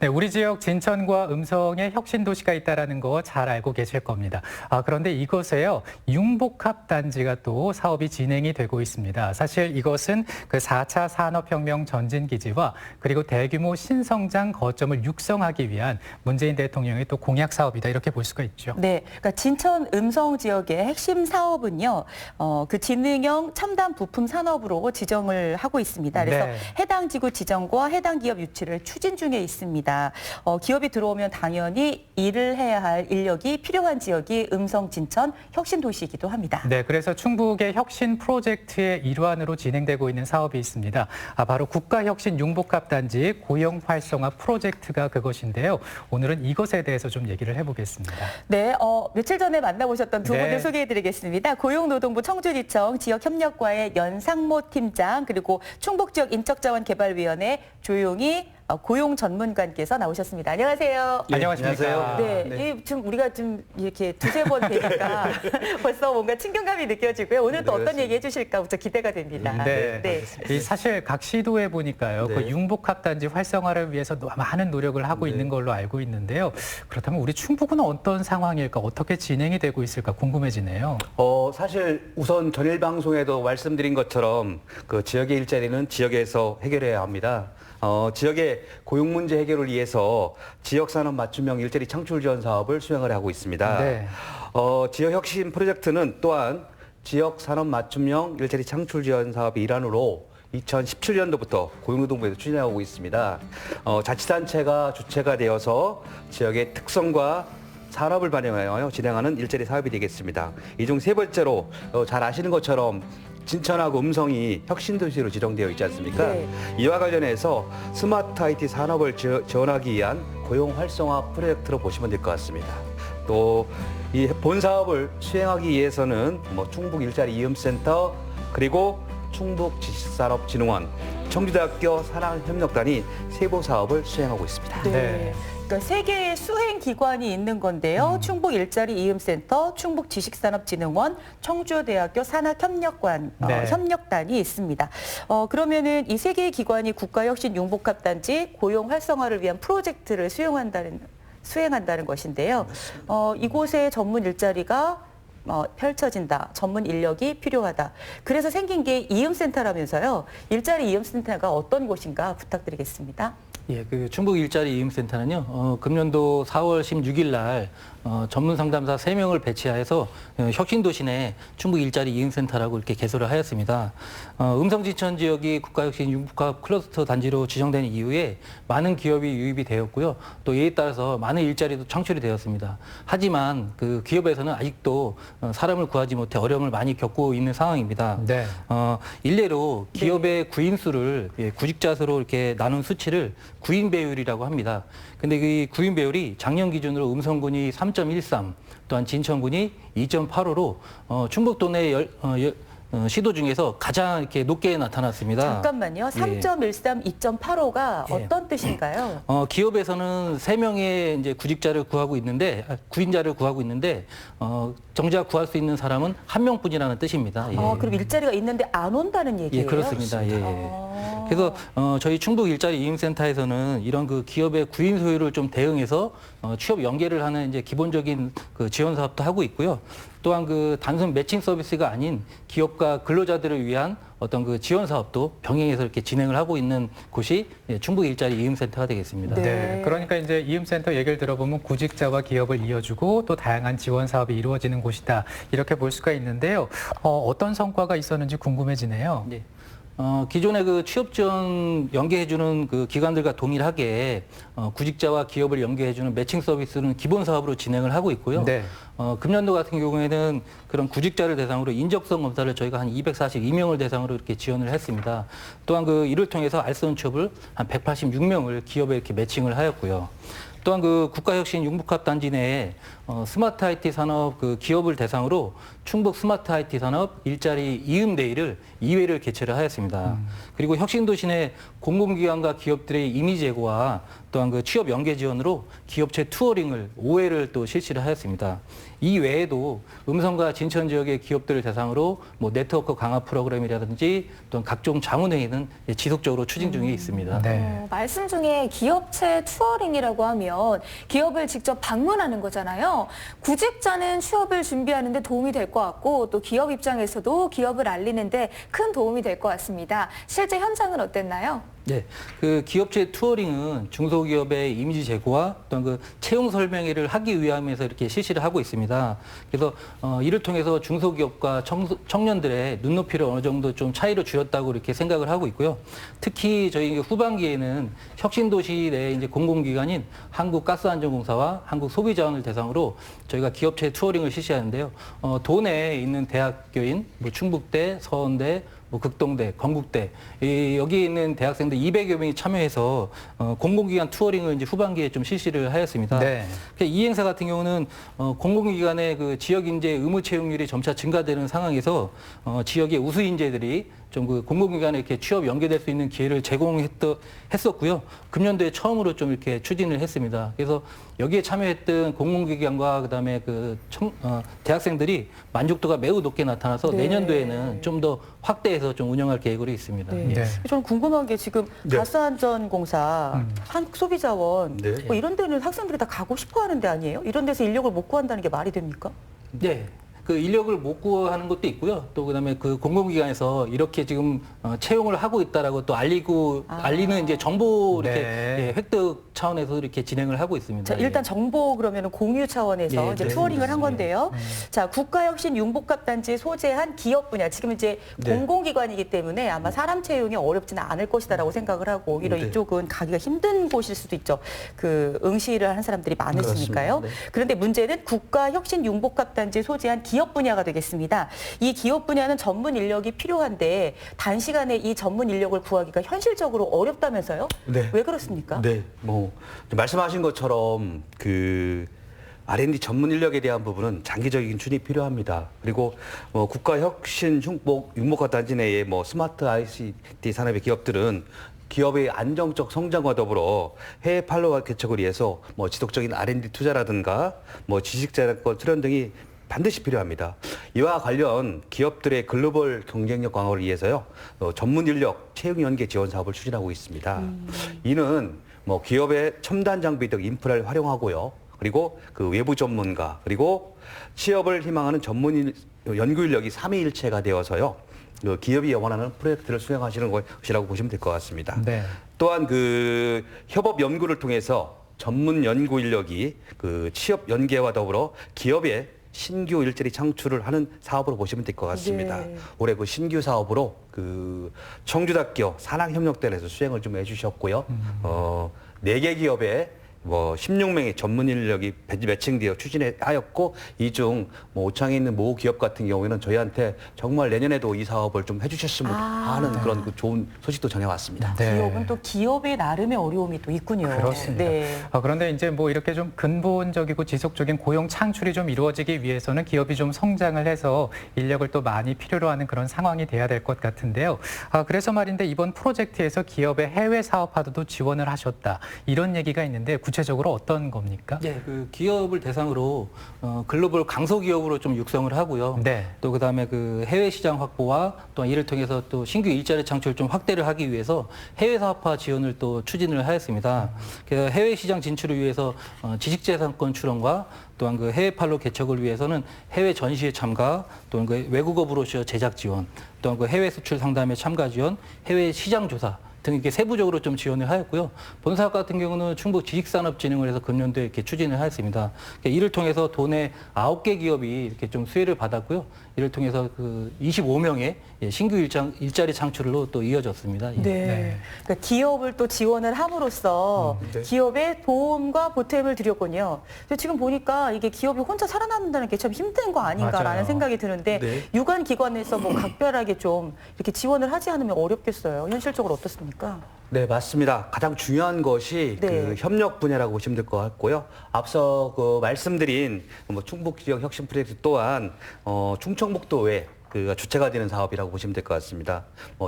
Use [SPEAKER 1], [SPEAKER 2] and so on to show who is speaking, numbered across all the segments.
[SPEAKER 1] 네, 우리 지역 진천과 음성에 혁신도시가 있다는 거 잘 알고 계실 겁니다. 그런데 이곳에요, 융복합 단지가 또 사업이 진행이 되고 있습니다. 사실 이것은 그 4차 산업혁명 전진기지와 그리고 대규모 신성장 거점을 육성하기 위한 문재인 대통령의 또 공약 사업이다, 이렇게 볼 수가 있죠.
[SPEAKER 2] 네, 그러니까 진천 음성 지역의 핵심 사업은요, 그 지능형 첨단 부품 산업으로 지정을 하고 있습니다. 그래서
[SPEAKER 1] 네.
[SPEAKER 2] 해당 지구 지정과 해당 기업 유치를 추진 중에 있습니다. 기업이 들어오면 당연히 일을 해야 할 인력이 필요한 지역이 음성 진천 혁신 도시이기도 합니다.
[SPEAKER 1] 네, 그래서 충북의 혁신 프로젝트의 일환으로 진행되고 있는 사업이 있습니다. 바로 국가혁신 융복합 단지 고용 활성화 프로젝트가 그것인데요. 오늘은 이것에 대해서 좀 얘기를 해보겠습니다.
[SPEAKER 2] 네, 며칠 전에 만나보셨던 두 분을
[SPEAKER 1] 네.
[SPEAKER 2] 소개해드리겠습니다. 고용노동부 청주지청 지역협력과의 연상모 팀장, 그리고 충북지역 인적자원개발위원회 조용희 고용 전문관께서 나오셨습니다. 안녕하세요.
[SPEAKER 1] 예, 안녕하십니까.
[SPEAKER 2] 네, 지금 우리가 좀 이렇게 두세 번 뵈니까 벌써 뭔가 친근감이 느껴지고요. 오늘 또 어떤 얘기 해주실까부터 기대가 됩니다.
[SPEAKER 1] 네. 이 사실 각 시도에 보니까요, 그 융복합 단지 활성화를 위해서 많은 노력을 하고 있는 걸로 알고 있는데요. 그렇다면 우리 충북은 어떤 상황일까, 어떻게 진행이 되고 있을까 궁금해지네요.
[SPEAKER 3] 사실 우선 전일 방송에도 말씀드린 것처럼 그 지역의 일자리는 지역에서 해결해야 합니다. 지역의 고용 문제 해결을 위해서 지역산업 맞춤형 일자리 창출 지원 사업을 수행을 하고 있습니다.
[SPEAKER 1] 네.
[SPEAKER 3] 지역 혁신 프로젝트는 또한 지역 산업 맞춤형 일자리 창출 지원 사업의 일환으로 2017년도부터 고용노동부에서 추진하고 있습니다. 자치단체가 주체가 되어서 지역의 특성과 산업을 반영하여 진행하는 일자리 사업이 되겠습니다. 이 중 세 번째로 잘 아시는 것처럼 진천하고 음성이 혁신도시로 지정되어 있지 않습니까?
[SPEAKER 2] 네.
[SPEAKER 3] 이와 관련해서 스마트 IT 산업을 지원하기 위한 고용 활성화 프로젝트로 보시면 될 것 같습니다. 또 이 본 사업을 수행하기 위해서는 충북 일자리 이음센터, 그리고 충북 지식산업진흥원, 청주대학교 산학협력단이 세부 사업을 수행하고 있습니다.
[SPEAKER 2] 네. 그러니까 세 개의 수행 기관이 있는 건데요. 충북 일자리 이음센터, 충북 지식산업진흥원, 청주대학교 산학협력관
[SPEAKER 1] 네.
[SPEAKER 2] 협력단이 있습니다. 그러면은 이 세 개의 기관이 국가혁신 융복합단지 고용 활성화를 위한 프로젝트를 수행한다는 것인데요. 이곳에 전문 일자리가 펼쳐진다. 전문 인력이 필요하다. 그래서 생긴 게 이음센터라면서요. 일자리 이음센터가 어떤 곳인가 부탁드리겠습니다.
[SPEAKER 4] 예, 그 충북 일자리 이음센터는요, 금년도 4월 16일 날 전문 상담사 3명을 배치하여서 혁신도시 내 충북 일자리 이음센터라고 이렇게 개설을 하였습니다. 음성진천 지역이 국가혁신 융복합 클러스터 단지로 지정된 이후에 많은 기업이 유입이 되었고요. 또 이에 따라서 많은 일자리도 창출이 되었습니다. 하지만 그 기업에서는 아직도 사람을 구하지 못해 어려움을 많이 겪고 있는 상황입니다.
[SPEAKER 1] 네.
[SPEAKER 4] 일례로 기업의 구인 수를 구직자 수로 이렇게 나눈 수치를 구인 배율이라고 합니다. 근데 그 구인 배율이 작년 기준으로 음성군이 3.13, 또한 진천군이 2.85로 충북도 내 시도 중에서 가장 이렇게 높게 나타났습니다.
[SPEAKER 2] 잠깐만요. 3.13, 2.85가 어떤 뜻인가요?
[SPEAKER 4] 기업에서는 3명의 이제 구직자를 구하고 있는데, 구인자를 구하고 있는데, 정작 구할 수 있는 사람은 1명뿐이라는 뜻입니다. 예.
[SPEAKER 2] 그럼 일자리가 있는데 안 온다는 얘기예요?
[SPEAKER 4] 예, 그렇습니다. 예. 그래서 저희 충북 일자리 이음센터에서는 이런 그 기업의 구인 소유를 좀 대응해서 취업 연계를 하는 이제 기본적인 그 지원 사업도 하고 있고요. 또한 그 단순 매칭 서비스가 아닌 기업과 근로자들을 위한 어떤 그 지원 사업도 병행해서 이렇게 진행을 하고 있는 곳이 충북 일자리 이음센터가 되겠습니다.
[SPEAKER 1] 네. 그러니까 이제 이음센터 얘기를 들어보면 구직자와 기업을 이어주고 또 다양한 지원 사업이 이루어지는 곳이다, 이렇게 볼 수가 있는데요. 어떤 성과가 있었는지 궁금해지네요.
[SPEAKER 4] 네. 기존의 그 취업 지원 연계해주는 그 기관들과 동일하게 구직자와 기업을 연계해주는 매칭 서비스는 기본 사업으로 진행을 하고 있고요.
[SPEAKER 1] 네.
[SPEAKER 4] 금년도 같은 경우에는 그런 구직자를 대상으로 인적성 검사를 저희가 한 242명을 대상으로 이렇게 지원을 했습니다. 또한 그 이를 통해서 알선 취업을 한 186명을 기업에 이렇게 매칭을 하였고요. 또한 그 국가혁신 융복합 단지 내에 스마트 IT 산업 그 기업을 대상으로 충북 스마트 IT 산업 일자리 이음데이를 2회를 개최를 하였습니다. 그리고 혁신도시 내 공공기관과 기업들의 이미지 제고와 또한 그 취업 연계 지원으로 기업체 투어링을 5회를 또 실시를 하였습니다. 이 외에도 음성과 진천 지역의 기업들을 대상으로 뭐 네트워크 강화 프로그램이라든지 또는 각종 자문회의는 지속적으로 추진 중에 있습니다.
[SPEAKER 1] 네.
[SPEAKER 5] 말씀 중에 기업체 투어링이라고 하면 기업을 직접 방문하는 거잖아요. 구직자는 취업을 준비하는 데 도움이 될 것 같고 또 기업 입장에서도 기업을 알리는데 큰 도움이 될 것 같습니다. 실제 현장은 어땠나요?
[SPEAKER 4] 네, 그 기업체 투어링은 중소기업의 이미지 제고와 또는 그 채용 설명회를 하기 위함에서 이렇게 실시를 하고 있습니다. 그래서 이를 통해서 중소기업과 청년들의 눈높이를 어느 정도 좀 차이를 줄였다고 이렇게 생각을 하고 있고요. 특히 저희 후반기에는 혁신도시 내 이제 공공기관인 한국가스안전공사와 한국소비자원을 대상으로 저희가 기업체 투어링을 실시하는데요. 도내에 있는 대학교인 뭐 충북대, 서원대, 뭐 극동대, 건국대 여기 있는 대학생들 200여 명이 참여해서 공공기관 투어링을 이제 후반기에 좀 실시를 하였습니다.
[SPEAKER 1] 네.
[SPEAKER 4] 이 행사 같은 경우는 공공기관의 그 지역 인재 의무 채용률이 점차 증가되는 상황에서 지역의 우수 인재들이 좀 그 공공기관에 이렇게 취업 연계될 수 있는 기회를 제공했었고요. 금년도에 처음으로 좀 이렇게 추진을 했습니다. 그래서 여기에 참여했던 공공기관과 그다음에 그 대학생들이 만족도가 매우 높게 나타나서
[SPEAKER 2] 네.
[SPEAKER 4] 내년도에는 좀 더 확대해서 좀 운영할 계획으로 있습니다.
[SPEAKER 2] 네.
[SPEAKER 1] 네.
[SPEAKER 2] 저는 궁금한 게 지금
[SPEAKER 3] 네.
[SPEAKER 2] 가스안전공사, 한국소비자원
[SPEAKER 3] 네.
[SPEAKER 2] 뭐 이런 데는 학생들이 다 가고 싶어 하는 데 아니에요? 이런 데서 인력을 못 구한다는 게 말이 됩니까?
[SPEAKER 4] 네. 그 인력을 못 구하는 것도 있고요. 또 그다음에 그 공공기관에서 이렇게 지금 채용을 하고 있다라고 또 알리는 이제 정보 이렇게
[SPEAKER 1] 네.
[SPEAKER 4] 획득 차원에서 이렇게 진행을 하고 있습니다.
[SPEAKER 2] 자, 일단 정보 그러면 공유 차원에서
[SPEAKER 4] 예,
[SPEAKER 2] 이제
[SPEAKER 4] 네.
[SPEAKER 2] 투어링을 한 건데요. 자, 국가혁신 융복합단지 소재한 기업 분야. 지금 이제
[SPEAKER 3] 네.
[SPEAKER 2] 공공기관이기 때문에 아마 사람 채용이 어렵지는 않을 것이다라고 생각을 하고 오히려
[SPEAKER 3] 네.
[SPEAKER 2] 이쪽은 가기가 힘든 곳일 수도 있죠. 그 응시를 한 사람들이 많으시니까요.
[SPEAKER 3] 그렇습니다. 네.
[SPEAKER 2] 그런데 문제는 국가혁신 융복합단지 소재한 기업 분야가 되겠습니다. 이 기업 분야는 전문 인력이 필요한데 단시간에 이 전문 인력을 구하기가 현실적으로 어렵다면서요?
[SPEAKER 3] 네.
[SPEAKER 2] 왜 그렇습니까?
[SPEAKER 3] 네, 뭐 말씀하신 것처럼 그 R&D 전문 인력에 대한 부분은 장기적인 추진이 필요합니다. 그리고 국가혁신 융복합단지 내의 뭐 스마트 ICT 산업의 기업들은 기업의 안정적 성장과 더불어 해외 판로 개척을 위해서 뭐 지속적인 R&D 투자라든가 뭐 지식재산권 수련 등이 반드시 필요합니다. 이와 관련 기업들의 글로벌 경쟁력 강화를 위해서요, 전문 인력 채용 연계 지원 사업을 추진하고 있습니다. 이는 뭐 기업의 첨단 장비 등 인프라를 활용하고요, 그리고 그 외부 전문가, 그리고 취업을 희망하는 전문 연구 인력이 삼위일체가 되어서요, 그 기업이 원하는 프로젝트를 수행하시는 것이라고 보시면 될 것 같습니다.
[SPEAKER 1] 네.
[SPEAKER 3] 또한 그 협업 연구를 통해서 전문 연구 인력이 그 취업 연계와 더불어 기업의 신규 일자리 창출을 하는 사업으로 보시면 될 것 같습니다.
[SPEAKER 2] 네.
[SPEAKER 3] 올해 그 신규 사업으로 그 청주대학교 산학협력단에서 수행을 좀 해주셨고요. 4개 기업에 뭐 16명의 전문 인력이 매칭되어 추진하였고, 이 중 뭐 오창에 있는 모 기업 같은 경우에는 저희한테 정말 내년에도 이 사업을 좀 해주셨으면 하는 그런 그 좋은 소식도 전해왔습니다.
[SPEAKER 1] 네.
[SPEAKER 2] 기업은 또 기업의 나름의 어려움이 또 있군요.
[SPEAKER 1] 그렇습니다.
[SPEAKER 2] 네.
[SPEAKER 1] 그런데 이제 뭐 이렇게 좀 근본적이고 지속적인 고용 창출이 좀 이루어지기 위해서는 기업이 좀 성장을 해서 인력을 또 많이 필요로 하는 그런 상황이 돼야 될 것 같은데요. 그래서 말인데 이번 프로젝트에서 기업의 해외 사업화도 지원을 하셨다, 이런 얘기가 있는데 구체적으로 어떤 겁니까?
[SPEAKER 4] 네, 그 기업을 대상으로 글로벌 강소기업으로 좀 육성을 하고요.
[SPEAKER 1] 네.
[SPEAKER 4] 또 그다음에 그 해외 시장 확보와 또 이를 통해서 또 신규 일자리 창출 좀 확대를 하기 위해서 해외 사업화 지원을 또 추진을 하였습니다. 그래서 해외 시장 진출을 위해서 지식재산권 출원과 또한 그 해외 판로 개척을 위해서는 해외 전시회 참가, 또는 그 외국어 브로셔 제작 지원, 또한 그 해외 수출 상담에 참가 지원, 해외 시장 조사 등 이렇게 세부적으로 좀 지원을 하였고요. 본사업 같은 경우는 충북 지식산업진흥을 해서 금년도에 이렇게 추진을 하였습니다. 이를 통해서 도내 9개 기업이 이렇게 좀 수혜를 받았고요. 이를 통해서 그 25명의 신규 일자리 창출로 또 이어졌습니다. 예.
[SPEAKER 2] 네.
[SPEAKER 1] 네.
[SPEAKER 2] 그러니까 기업을 또 지원을 함으로써
[SPEAKER 3] 네.
[SPEAKER 2] 기업에 도움과 보탬을 드렸군요. 근데 지금 보니까 이게 기업이 혼자 살아남는다는 게 참 힘든 거 아닌가라는
[SPEAKER 1] 맞아요.
[SPEAKER 2] 생각이 드는데
[SPEAKER 3] 네.
[SPEAKER 2] 유관 기관에서 뭐 각별하게 좀 이렇게 지원을 하지 않으면 어렵겠어요. 현실적으로 어떻습니까?
[SPEAKER 3] 네, 맞습니다. 가장 중요한 것이
[SPEAKER 2] 네.
[SPEAKER 3] 그 협력 분야라고 보시면 될 것 같고요. 앞서 그 말씀드린 뭐 충북 지역 혁신 프로젝트 또한 충청북도 외 그 주체가 되는 사업이라고 보시면 될 것 같습니다.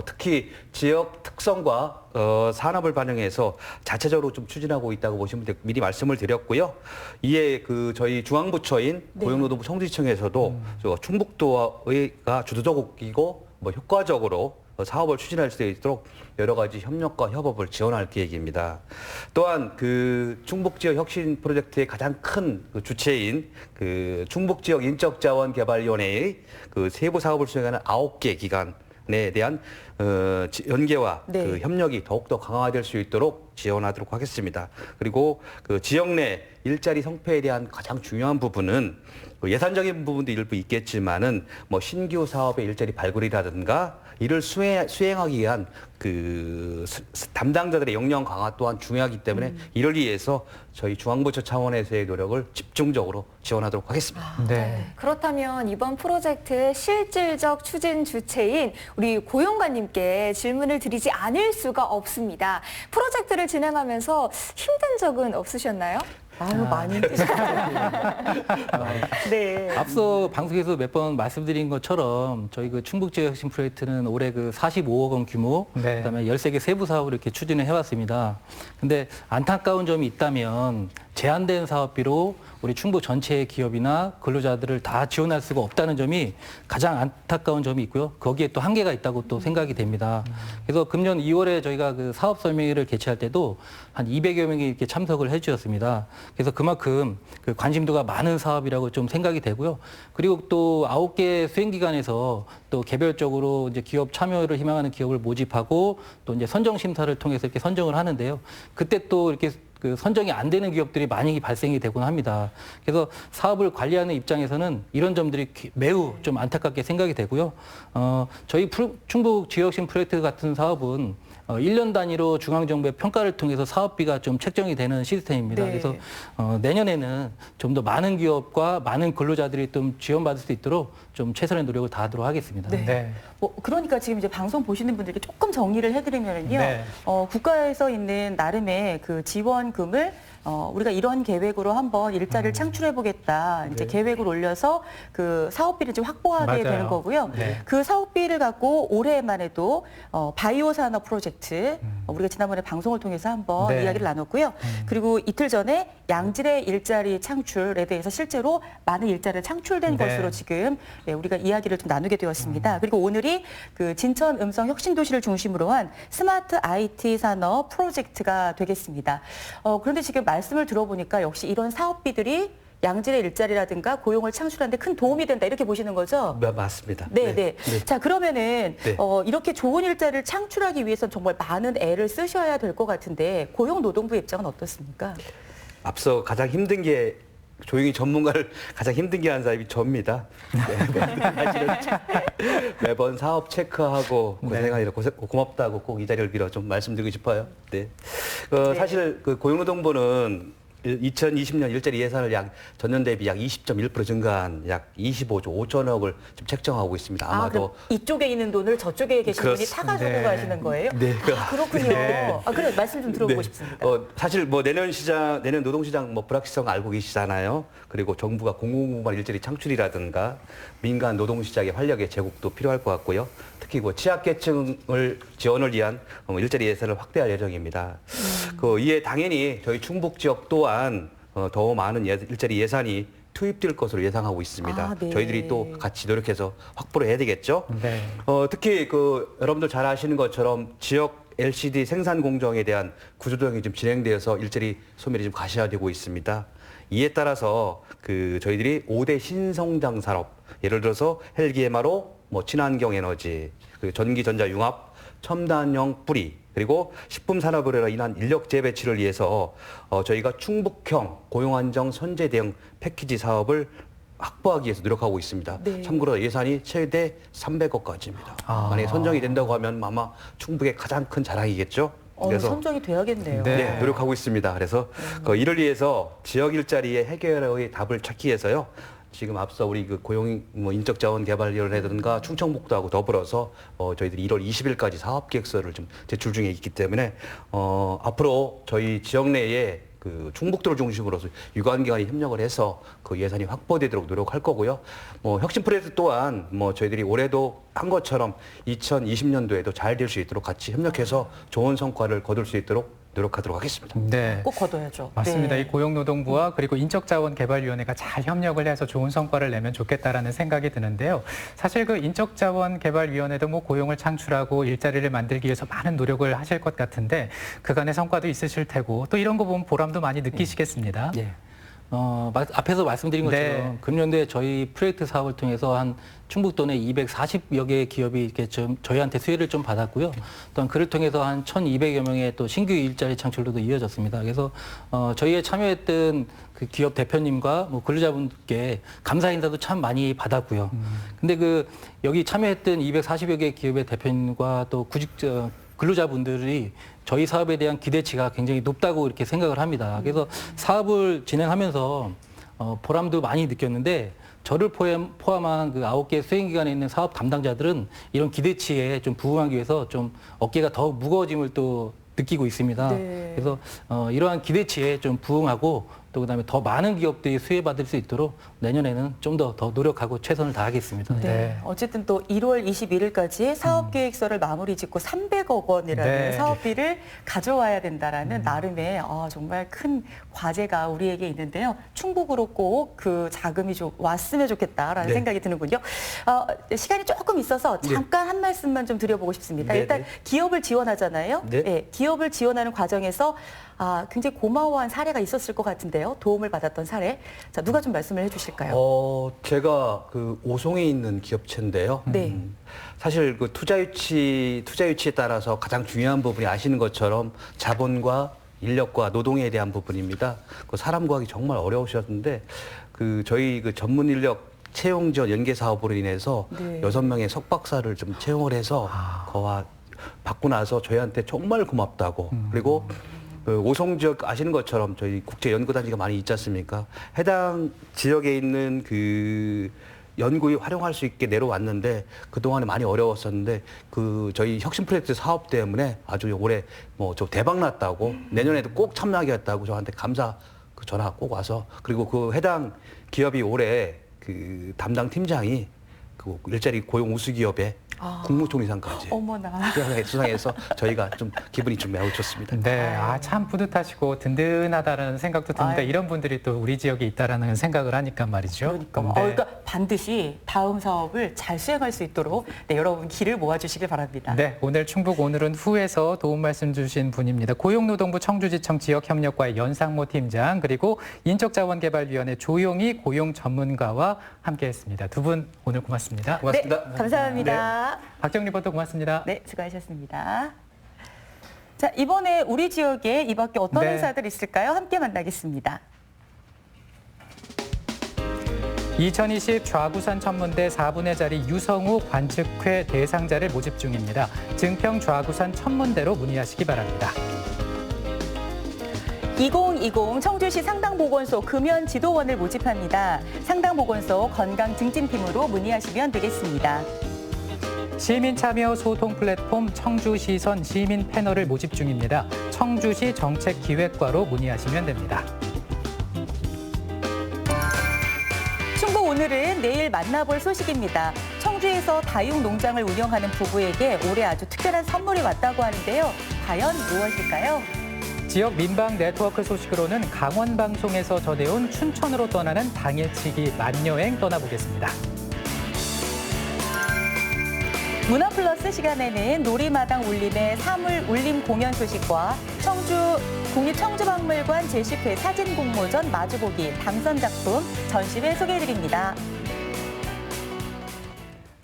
[SPEAKER 3] 특히 지역 특성과 산업을 반영해서 자체적으로 좀 추진하고 있다고 보시면 미리 말씀을 드렸고요. 이에 그 저희 중앙부처인 고용노동부 성지청에서도 저 충북도가 주도적이고 효과적으로 사업을 추진할 수 있도록 여러 가지 협력과 협업을 지원할 계획입니다. 또한 그 충북 지역 혁신 프로젝트의 가장 큰 그 주체인 그 충북 지역 인적자원개발위원회의 그 세부 사업을 수행하는 9개 기관에 대한 연계와 그 협력이 더욱더 강화될 수 있도록 지원하도록 하겠습니다. 그리고 그 지역 내 일자리 성패에 대한 가장 중요한 부분은 그 예산적인 부분도 일부 있겠지만은 신규 사업의 일자리 발굴이라든가 이를 수행하기 위한 그 담당자들의 역량 강화 또한 중요하기 때문에 이를 위해서 저희 중앙부처 차원에서의 노력을 집중적으로 지원하도록 하겠습니다.
[SPEAKER 1] 네.
[SPEAKER 5] 그렇다면 이번 프로젝트의 실질적 추진 주체인 우리 고용관님께 질문을 드리지 않을 수가 없습니다. 프로젝트를 진행하면서 힘든 적은 없으셨나요?
[SPEAKER 2] 아유, 많이 힘드셨어요. 네.
[SPEAKER 4] 앞서 방송에서 몇 번 말씀드린 것처럼 저희 그 충북 지역 혁신 프로젝트는 올해 그 45억 원 규모,
[SPEAKER 1] 네.
[SPEAKER 4] 그다음에 13개 세부 사업을 이렇게 추진을 해왔습니다. 근데 안타까운 점이 있다면 제한된 사업비로 우리 충북 전체의 기업이나 근로자들을 다 지원할 수가 없다는 점이 가장 안타까운 점이 있고요. 거기에 또 한계가 있다고 또 생각이 됩니다. 그래서 금년 2월에 저희가 그 사업 설명회를 개최할 때도 한 200여 명이 이렇게 참석을 해주셨습니다. 그래서 그만큼 그 관심도가 많은 사업이라고 좀 생각이 되고요. 그리고 또 9개 수행기관에서 또 개별적으로 이제 기업 참여를 희망하는 기업을 모집하고 또 이제 선정 심사를 통해서 이렇게 선정을 하는데요. 그때 또 이렇게 그 선정이 안 되는 기업들이 많이 발생이 되곤 합니다. 그래서 사업을 관리하는 입장에서는 이런 점들이 매우 좀 안타깝게 생각이 되고요. 저희 충북 지역혁신 프로젝트 같은 사업은 1년 단위로 중앙정부의 평가를 통해서 사업비가 좀 책정이 되는 시스템입니다.
[SPEAKER 2] 네.
[SPEAKER 4] 그래서 내년에는 좀 더 많은 기업과 많은 근로자들이 좀 지원받을 수 있도록 좀 최선의 노력을 다하도록 하겠습니다.
[SPEAKER 2] 네.
[SPEAKER 1] 네.
[SPEAKER 2] 그러니까 지금 이제 방송 보시는 분들께 조금 정리를 해드리면요.
[SPEAKER 1] 네.
[SPEAKER 2] 국가에서 있는 나름의 그 지원금을 우리가 이런 계획으로 한번 일자리를 창출해보겠다. 이제
[SPEAKER 1] 네.
[SPEAKER 2] 계획을 올려서 그 사업비를 좀 확보하게
[SPEAKER 1] 맞아요.
[SPEAKER 2] 되는 거고요.
[SPEAKER 1] 네.
[SPEAKER 2] 그 사업비를 갖고 올해만 해도 바이오 산업 프로젝트 우리가 지난번에 방송을 통해서 한번
[SPEAKER 1] 네.
[SPEAKER 2] 이야기를 나눴고요. 그리고 이틀 전에 양질의 일자리 창출에 대해서 실제로 많은 일자리를 창출된
[SPEAKER 1] 네.
[SPEAKER 2] 것으로 지금 우리가 이야기를 좀 나누게 되었습니다. 그리고 오늘이 그 진천 음성 혁신 도시를 중심으로 한 스마트 IT 산업 프로젝트가 되겠습니다. 그런데 지금 말씀을 들어보니까 역시 이런 사업비들이 양질의 일자리라든가 고용을 창출하는 데 큰 도움이 된다 이렇게 보시는 거죠?
[SPEAKER 3] 맞습니다.
[SPEAKER 2] 네. 자, 그러면은
[SPEAKER 3] 네.
[SPEAKER 2] 이렇게 좋은 일자리를 창출하기 위해서는 정말 많은 애를 쓰셔야 될 것 같은데 고용노동부 입장은 어떻습니까?
[SPEAKER 3] 앞서 가장 힘든 게 조용히 전문가를 가장 힘든 게 하는 사람이 저입니다. 매번 사업 체크하고 고생하느라 고맙다고 꼭 이 자리를 빌어 좀 말씀드리고 싶어요. 네. 사실 그 고용노동부는 2020년 일자리 예산을 전년 대비 약 20.1% 증가한 약 25조 5천억을 지금 책정하고 있습니다.
[SPEAKER 2] 그럼
[SPEAKER 3] 아마도
[SPEAKER 2] 이쪽에 있는 돈을 저쪽에 계신 분이
[SPEAKER 3] 그렇습니다.
[SPEAKER 2] 타가지고
[SPEAKER 1] 네.
[SPEAKER 2] 가시는 거예요?
[SPEAKER 3] 네.
[SPEAKER 2] 그렇군요.
[SPEAKER 1] 네.
[SPEAKER 2] 그래 말씀 좀 들어보고
[SPEAKER 3] 네.
[SPEAKER 2] 싶습니다.
[SPEAKER 3] 사실 내년 노동시장 불확실성 알고 계시잖아요. 그리고 정부가 공공기관 일자리 창출이라든가 민간 노동시장의 활력의 제공도 필요할 것 같고요. 특히 취약계층을 지원을 위한 일자리 예산을 확대할 예정입니다. 이에 당연히 저희 충북 지역 또한 더 많은 일자리 예산이 투입될 것으로 예상하고 있습니다.
[SPEAKER 2] 네.
[SPEAKER 3] 저희들이 또 같이 노력해서 확보를 해야 되겠죠.
[SPEAKER 1] 네.
[SPEAKER 3] 특히 여러분들 잘 아시는 것처럼 지역 LCD 생산 공정에 대한 구조조정이 지금 진행되어서 일자리 소멸이 좀 가시화되고 있습니다. 이에 따라서 저희들이 5대 신성장 산업, 예를 들어서 헬기 MRO, 친환경 에너지, 전기 전자 융합, 첨단형 뿌리, 그리고 식품 산업으로 인한 인력 재배치를 위해서 저희가 충북형 고용 안정 선제 대응 패키지 사업을 확보하기 위해서 노력하고 있습니다.
[SPEAKER 2] 네.
[SPEAKER 3] 참고로 예산이 최대 300억까지입니다.
[SPEAKER 1] 아.
[SPEAKER 3] 만약에 선정이 된다고 하면 아마 충북의 가장 큰 자랑이겠죠. 그래서
[SPEAKER 2] 선정이 돼야겠네요.
[SPEAKER 1] 네.
[SPEAKER 3] 노력하고 있습니다. 그래서 이를 위해서 지역 일자리의 해결의 답을 찾기 위해서요. 지금 앞서 우리 고용 인적자원개발위원회라든가 충청북도하고 더불어서 저희들이 1월 20일까지 사업계획서를 좀 제출 중에 있기 때문에 앞으로 저희 지역 내에 그 충북도를 중심으로 유관기관이 협력을 해서 그 예산이 확보되도록 노력할 거고요. 뭐 혁신 프로젝트 또한 뭐 저희들이 올해도 한 것처럼 2020년도에도 잘 될 수 있도록 같이 협력해서 좋은 성과를 거둘 수 있도록 노력하도록 하겠습니다.
[SPEAKER 1] 네.
[SPEAKER 2] 꼭 거둬야죠.
[SPEAKER 1] 맞습니다.
[SPEAKER 2] 네.
[SPEAKER 1] 이 고용노동부와 그리고 인적자원개발위원회가 잘 협력을 해서 좋은 성과를 내면 좋겠다라는 생각이 드는데요. 사실 그 인적자원개발위원회도 뭐 고용을 창출하고 일자리를 만들기 위해서 많은 노력을 하실 것 같은데 그간의 성과도 있으실 테고 또 이런 거 보면 보람도 많이 느끼시겠습니다.
[SPEAKER 4] 네. 앞에서 말씀드린 것처럼
[SPEAKER 1] 네.
[SPEAKER 4] 금년도에 저희 프로젝트 사업을 통해서 한 충북도 내 240여 개의 기업이 이렇게 좀 저희한테 수혜를 좀 받았고요. 또한 그를 통해서 한 1,200여 명의 또 신규 일자리 창출도 이어졌습니다. 그래서 저희에 참여했던 그 기업 대표님과 뭐 근로자분께 감사 인사도 참 많이 받았고요. 근데 그 여기 참여했던 240여 개의 기업의 대표님과 또 근로자분들이 저희 사업에 대한 기대치가 굉장히 높다고 이렇게 생각을 합니다. 그래서 사업을 진행하면서 보람도 많이 느꼈는데 저를 포함한 그 9개 수행기관에 있는 사업 담당자들은 이런 기대치에 좀 부응하기 위해서 좀 어깨가 더 무거워짐을 또 느끼고 있습니다.
[SPEAKER 2] 네.
[SPEAKER 4] 그래서 이러한 기대치에 좀 부응하고 또 그다음에 더 많은 기업들이 수혜받을 수 있도록 내년에는 좀 더 노력하고 최선을 다하겠습니다.
[SPEAKER 2] 네.
[SPEAKER 1] 네.
[SPEAKER 2] 어쨌든 또 1월 21일까지 사업계획서를 마무리 짓고 300억 원이라는
[SPEAKER 1] 네.
[SPEAKER 2] 사업비를 가져와야 된다라는 나름의 정말 큰 과제가 우리에게 있는데요. 충북으로 꼭 그 자금이 좀 왔으면 좋겠다라는
[SPEAKER 3] 네.
[SPEAKER 2] 생각이 드는군요. 시간이 조금 있어서 잠깐 한 말씀만 좀 드려보고 싶습니다.
[SPEAKER 3] 네,
[SPEAKER 2] 일단
[SPEAKER 3] 네.
[SPEAKER 2] 기업을 지원하잖아요.
[SPEAKER 3] 네.
[SPEAKER 2] 기업을 지원하는 과정에서 굉장히 고마워한 사례가 있었을 것 같은데요. 도움을 받았던 사례. 자, 누가 좀 말씀을 해주실까요?
[SPEAKER 3] 제가 그 오송에 있는 기업체인데요.
[SPEAKER 2] 네.
[SPEAKER 3] 사실 그 투자 유치에 따라서 가장 중요한 부분이 아시는 것처럼 자본과 인력과 노동에 대한 부분입니다. 그 사람 구하기 정말 어려우셨는데 그 저희 그 전문 인력 채용 지원 연계 사업으로 인해서
[SPEAKER 2] 네.
[SPEAKER 3] 6명의 석박사를 좀 채용을 해서 거와 받고 나서 저희한테 정말 고맙다고 그리고 그 오송 지역 아시는 것처럼 저희 국제 연구단지가 많이 있지 않습니까? 해당 지역에 있는 그 연구에 활용할 수 있게 내려왔는데 그동안에 많이 어려웠었는데 그 저희 혁신 프로젝트 사업 때문에 아주 올해 뭐 저 대박 났다고 내년에도 꼭 참여하겠다고 저한테 감사 그 전화 꼭 와서 그리고 그 해당 기업이 올해 그 담당 팀장이 그 일자리 고용 우수 기업에 국무총리상까지
[SPEAKER 2] 어머나.
[SPEAKER 3] 수상해서 저희가 좀 기분이 좀 매우 좋습니다.
[SPEAKER 1] 네, 참 뿌듯하시고 든든하다라는 생각도 듭니다.
[SPEAKER 2] 아유.
[SPEAKER 1] 이런 분들이 또 우리 지역에 있다라는 생각을 하니까 말이죠.
[SPEAKER 2] 그러니까,
[SPEAKER 1] 네.
[SPEAKER 2] 그러니까 반드시 다음 사업을 잘 수행할 수 있도록 여러분 길을 모아주시길 바랍니다.
[SPEAKER 1] 네, 오늘 충북 오늘은 후에서 도움 말씀 주신 분입니다. 고용노동부 청주지청 지역협력과의 연상모 팀장 그리고 인적자원개발위원회 조용희 고용 전문가와 함께했습니다. 두 분 오늘 고맙습니다.
[SPEAKER 3] 고맙습니다.
[SPEAKER 2] 네, 감사합니다.
[SPEAKER 1] 박정 리포터 고맙습니다.
[SPEAKER 2] 네, 수고하셨습니다. 자, 이번에 우리 지역에 이 밖에 어떤
[SPEAKER 1] 네.
[SPEAKER 2] 행사들 있을까요? 함께 만나겠습니다.
[SPEAKER 1] 2020 좌구산 천문대 4분의 자리 유성우 관측회 대상자를 모집 중입니다. 증평 좌구산 천문대로 문의하시기 바랍니다.
[SPEAKER 2] 2020 청주시 상당보건소 금연 지도원을 모집합니다. 상당보건소 건강증진팀으로 문의하시면 되겠습니다.
[SPEAKER 1] 시민 참여 소통 플랫폼 청주시선 시민 패널을 모집 중입니다. 청주시 정책기획과로 문의하시면 됩니다.
[SPEAKER 2] 충북 오늘은 내일 만나볼 소식입니다. 청주에서 다육농장을 운영하는 부부에게 올해 아주 특별한 선물이 왔다고 하는데요. 과연 무엇일까요?
[SPEAKER 1] 지역 민방 네트워크 소식으로는 강원방송에서 전해온 춘천으로 떠나는 당일치기 만여행 떠나보겠습니다.
[SPEAKER 2] 문화플러스 시간에는 놀이마당 울림의 사물 울림 공연 소식과 청주 국립청주박물관 제10회 사진 공모전 마주보기 당선 작품 전시회 소개해드립니다.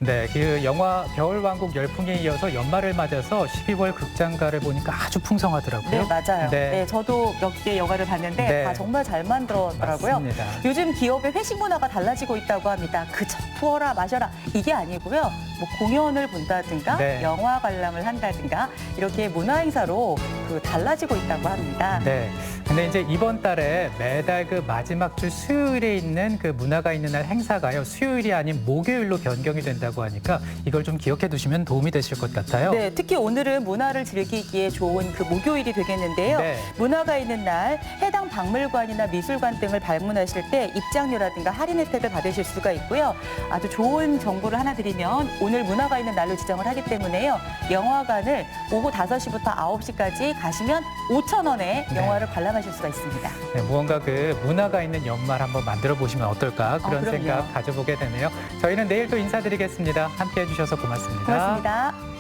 [SPEAKER 1] 네, 그 영화 겨울왕국 열풍에 이어서 연말을 맞아서 12월 극장가를 보니까 아주 풍성하더라고요.
[SPEAKER 2] 네, 맞아요.
[SPEAKER 1] 네.
[SPEAKER 2] 네, 저도 몇 개 영화를 봤는데
[SPEAKER 1] 네.
[SPEAKER 2] 다 정말 잘 만들었더라고요.
[SPEAKER 1] 맞습니다.
[SPEAKER 2] 요즘 기업의 회식 문화가 달라지고 있다고 합니다. 그저 부어라 마셔라 이게 아니고요. 뭐 공연을 본다든가
[SPEAKER 1] 네.
[SPEAKER 2] 영화 관람을 한다든가 이렇게 문화 행사로 달라지고 있다고 합니다.
[SPEAKER 1] 네. 근데 이제 이번 달에 매달 그 마지막 주 수요일에 있는 그 문화가 있는 날 행사가요. 수요일이 아닌 목요일로 변경이 된다고 하니까 이걸 좀 기억해 두시면 도움이 되실 것 같아요.
[SPEAKER 2] 네, 특히 오늘은 문화를 즐기기에 좋은 그 목요일이 되겠는데요.
[SPEAKER 1] 네.
[SPEAKER 2] 문화가 있는 날 해당 박물관이나 미술관 등을 방문하실 때 입장료라든가 할인 혜택을 받으실 수가 있고요. 아주 좋은 정보를 하나 드리면 오늘 문화가 있는 날로 지정을 하기 때문에요. 영화관을 오후 5시부터 9시까지 가시면 5,000원에 영화를 관람하실 수가 있습니다.
[SPEAKER 1] 네, 무언가 그 문화가 있는 연말 한번 만들어 보시면 어떨까 그런
[SPEAKER 2] 그럼요.
[SPEAKER 1] 생각 가져보게 되네요. 저희는 내일 또 인사드리겠습니다. 함께해 주셔서 고맙습니다.
[SPEAKER 2] 고맙습니다.